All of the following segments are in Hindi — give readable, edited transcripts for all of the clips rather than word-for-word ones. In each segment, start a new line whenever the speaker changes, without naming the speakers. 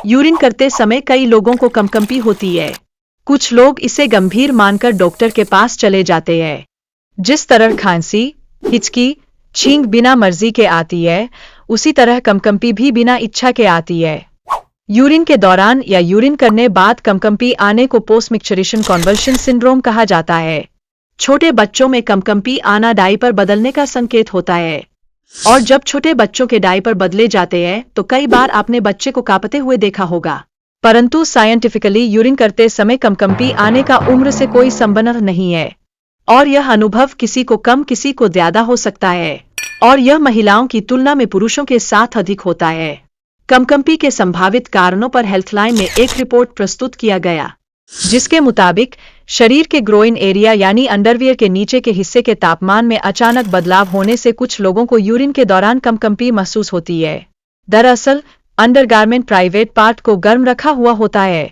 यूरिन करते समय कई लोगों को कंपकंपी होती है। कुछ लोग इसे गंभीर मानकर डॉक्टर के पास चले जाते हैं। जिस तरह खांसी, हिचकी, छींक बिना मर्जी के आती है, उसी तरह कंपकंपी भी बिना इच्छा के आती है। यूरिन के दौरान या यूरिन करने बाद कंपकंपी आने को पोस्ट मिक्चरेशन कन्वर्शन सिंड्रोम कहा जाता है। छोटे बच्चों में कंपकंपी आना डायपर बदलने का संकेत होता है। और जब छोटे बच्चों के डायपर बदले जाते हैं तो कई बार आपने बच्चे को कांपते हुए देखा होगा। परंतु साइंटिफिकली यूरिन करते समय कंपकंपी आने का उम्र से कोई संबंध नहीं है, और यह अनुभव किसी को कम किसी को ज्यादा हो सकता है, और यह महिलाओं की तुलना में पुरुषों के साथ अधिक होता है। कंपकंपी के संभावित कारणों पर हेल्थलाइन में एक रिपोर्ट प्रस्तुत किया गया, जिसके मुताबिक शरीर के ग्रोइन एरिया यानी अंडरवियर के नीचे के हिस्से के तापमान में अचानक बदलाव होने से कुछ लोगों को यूरिन के दौरान कंपकंपी महसूस होती है। दरअसल अंडरगारमेंट प्राइवेट पार्ट को गर्म रखा हुआ होता है।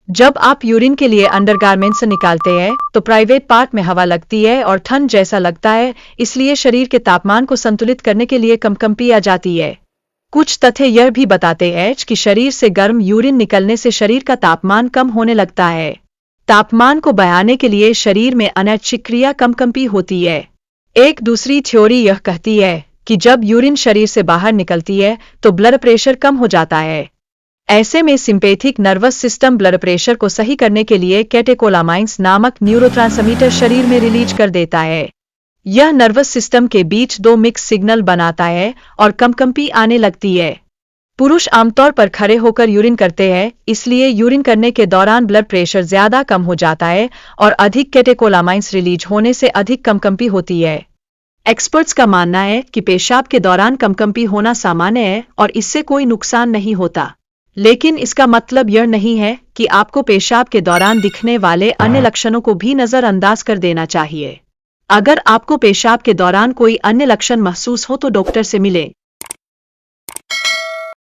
जब आप यूरिन के लिए अंडरगारमेंट से निकालते हैं तो प्राइवेट पार्ट में हवा लगती है और ठंड जैसा लगता है, इसलिए शरीर के तापमान को संतुलित करने के लिए कंपकंपी आ जाती है। कुछ तथ्य यह भी बताते हैं कि शरीर से गर्म यूरिन निकलने से शरीर का तापमान कम होने लगता है। तापमान को बढ़ाने के लिए शरीर में अनैच्छिक क्रिया कंपकंपी होती है। एक दूसरी थ्योरी यह कहती है कि जब यूरिन शरीर से बाहर निकलती है तो ब्लड प्रेशर कम हो जाता है। ऐसे में sympathetic nervous system blood pressure को सही करने के लिए कैटेकोलामाइन्स नामक न्यूरोट्रांसमीटर शरीर में रिलीज कर देता है। यह नर्वस सिस्टम के बीच दो मिक्स सिग्नल बनाता है और कंपकंपी आने लगती है। पुरुष आमतौर पर खड़े होकर यूरिन करते हैं, इसलिए यूरिन करने के दौरान ब्लड प्रेशर ज्यादा कम हो जाता है और अधिक कैटेकोलामाइन्स रिलीज होने से अधिक कंपकंपी होती है। एक्सपर्ट्स का मानना है कि पेशाब के दौरान कंपकंपी होना सामान्य है और इससे कोई नुकसान नहीं होता, लेकिन इसका मतलब यह नहीं है कि आपको पेशाब के दौरान दिखने वाले अन्य लक्षणों को भी नजरअंदाज कर देना चाहिए। अगर आपको पेशाब के दौरान कोई अन्य लक्षण महसूस हो तो डॉक्टर से मिलें।